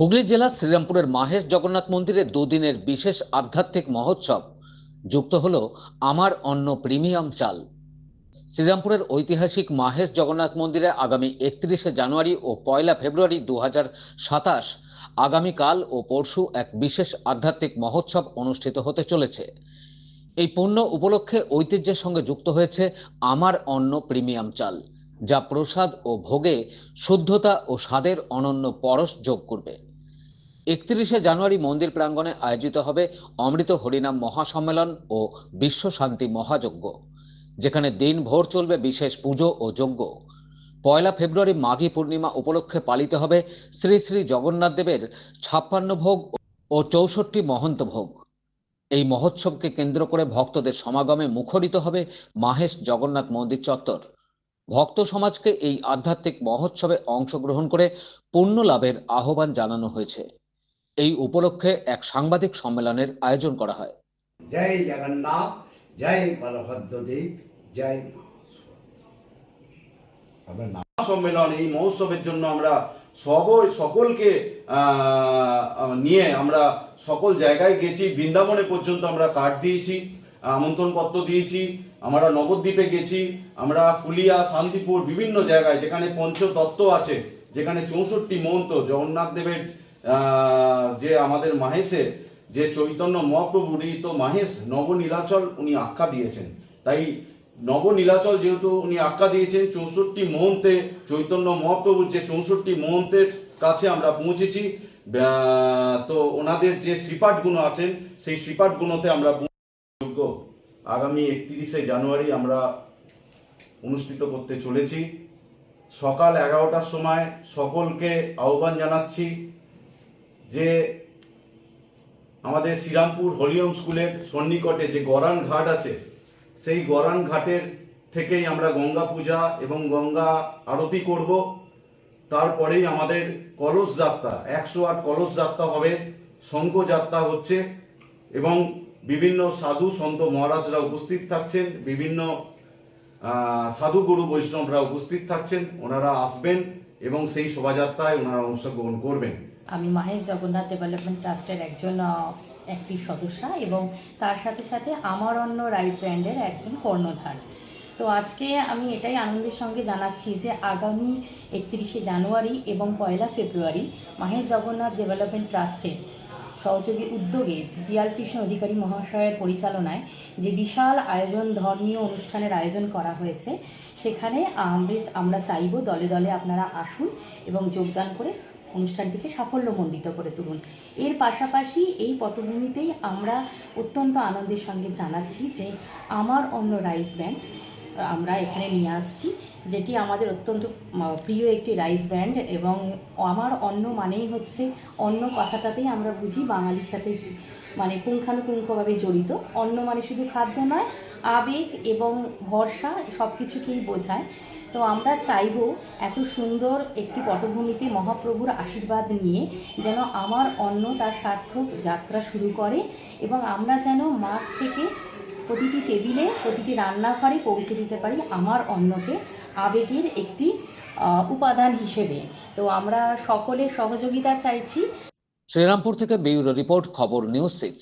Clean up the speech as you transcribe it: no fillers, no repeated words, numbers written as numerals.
হুগলি জেলার শ্রীরামপুরের মাহেশ জগন্নাথ মন্দিরে দুদিনের বিশেষ আধ্যাত্মিক মহোৎসব যুক্ত হলো আমার অন্ন প্রিমিয়াম চাল। শ্রীরামপুরের ঐতিহাসিক মাহেশ জগন্নাথ মন্দিরে আগামী 31শে জানুয়ারি ও 1লা ফেব্রুয়ারি 2027 আগামীকাল ও পরশু এক বিশেষ আধ্যাত্মিক মহোৎসব অনুষ্ঠিত হতে চলেছে। এই পুণ্য উপলক্ষে ঐতিহ্যের সঙ্গে যুক্ত হয়েছে আমার অন্ন প্রিমিয়াম চাল, যা প্রসাদ ও ভোগে শুদ্ধতা ও স্বাদের অনন্য পরশ যোগ করবে। 31শে জানুয়ারি মন্দির প্রাঙ্গণে আয়োজিত হবে অমৃত হরিনাম মহাসম্মেলন ও বিশ্ব শান্তি মহাযজ্ঞ, যেখানে দিনভর চলবে বিশেষ পুজো ও যজ্ঞ। 1লা ফেব্রুয়ারি মাঘী পূর্ণিমা উপলক্ষে পালিত হবে শ্রী শ্রী জগন্নাথ দেবের 56 ভোগ ও 64 মহন্ত ভোগ। এই মহোৎসবকে কেন্দ্র করে ভক্তদের সমাগমে মুখরিত হবে মাহেশ জগন্নাথ মন্দির চত্বর। ভক্ত সমাজকে এই আধ্যাত্মিক মহোৎসবে অংশগ্রহণ করে পুণ্য লাভের আহ্বান জানানো হয়েছে। এই উপলক্ষে এক সাংবাদিক সম্মেলনের আয়োজন করা হয়। জয় জগন্নাথ, জয় বলভদ্রদেব, জয় সম্মেলন। এই মহোৎসবের জন্য আমরা সকলকে নিয়ে আমরা সকল জায়গায় গেছি। বৃন্দাবনে পর্যন্ত আমরা কার্ড দিয়েছি, আমন্ত্রণ পত্র দিয়েছি। আমরা নবদ্বীপে গেছি, আমরা ফুলিয়া, শান্তিপুর, বিভিন্ন জায়গায় যেখানে পঞ্চতত্ত্ব আছে, যেখানে 64 মহন্ত জগন্নাথ দেবের যে আমাদের মাহেশের যে চৈতন্য মহাপ্রভুর তো মাহেশ নবনীলাচল উনি আখ্যা দিয়েছেন। তাই নবনীলাচল যেহেতু উনি আখ্যা দিয়েছেন, 64 মহন্তে চৈতন্য মহাপ্রভুর যে 64 মহন্তের কাছে আমরা পৌঁছেছি। তো ওনাদের যে শ্রীপাঠগুলো আছেন সেই শ্রীপাঠগুলোতে আমরা যোগ্য আগামী 31শে জানুয়ারি আমরা অনুষ্ঠিত করতে চলেছি। সকাল 11টার সময় সকলকে আহ্বান জানাচ্ছি যে আমাদের শ্রীরামপুর হরিওম স্কুলের সন্নিকটে যে গরান ঘাট আছে, সেই গরান ঘাটের থেকেই আমরা গঙ্গা পূজা এবং গঙ্গা আরতি করব। তারপরেই আমাদের কলস যাত্রা, 108 কলস যাত্রা হবে, শঙ্খ যাত্রা হচ্ছে এবং বিভিন্ন সাধু সন্ত মহারাজরা উপস্থিত থাকছেন, বিভিন্ন সাধু গুরু বৈষ্ণবরা উপস্থিত থাকছেন। ওনারা আসবেন এবং সেই শোভাযাত্রায় ওনারা অংশগ্রহণ করবেন। আমি মাহেশ জগন্নাথ ডেভেলপমেন্ট ট্রাস্টের একজন অ্যাক্টিভ সদস্যা এবং তার সাথে সাথে আমার অন্ন রাইস ব্র্যান্ডের একজন কর্ণধার। তো আজকে আমি এটাই আনন্দের সঙ্গে জানাচ্ছি যে আগামী 31শে জানুয়ারি এবং 1লা ফেব্রুয়ারি মাহেশ জগন্নাথ ডেভেলপমেন্ট ট্রাস্টের সহযোগী উদ্যোগে বিয়াল কৃষ্ণ অধিকারী মহাশয়ের পরিচালনায় যে বিশাল আয়োজন, ধর্মীয় অনুষ্ঠানের আয়োজন করা হয়েছে, সেখানে আমরা চাইব দলে দলে আপনারা আসুন এবং যোগদান করে অনুষ্ঠানটিকে সাফল্যমণ্ডিত করে তুলুন। এর পাশাপাশি এই পটভূমিতেই আমরা অত্যন্ত আনন্দের সঙ্গে জানাচ্ছি যে আমার অন্ন রাইস ব্র্যান্ড আমরা এখানে নিয়ে আসছি, যেটি আমাদের অত্যন্ত প্রিয় একটি রাইস ব্র্যান্ড। এবং আমার অন্ন মানেই হচ্ছে, অন্য কথাটাতেই আমরা বুঝি বাঙালির সাথে মানে পুঙ্খানুপুঙ্খভাবে জড়িত। অন্ন মানে শুধু খাদ্য নয়, আবেগ এবং ভরসা সব কিছুকেই বোঝায়। তো আমরা চাইব এত সুন্দর একটি পটভূমিতে মহাপ্রভুর আশীর্বাদ নিয়ে যেন আমার অন্ন তার সার্থক যাত্রা শুরু করে এবং আমরা যেন মাঠ থেকে প্রতিটি টেবিলে, প্রতিটি রান্নাঘরে পৌঁছে দিতে পারি আমার অন্নকে আবেগের একটি উপাদান হিসেবে। তো আমরা সকলের সহযোগিতা চাইছি। শ্রীরামপুর থেকে ব্যুরো রিপোর্ট, খবর নিউজ 6।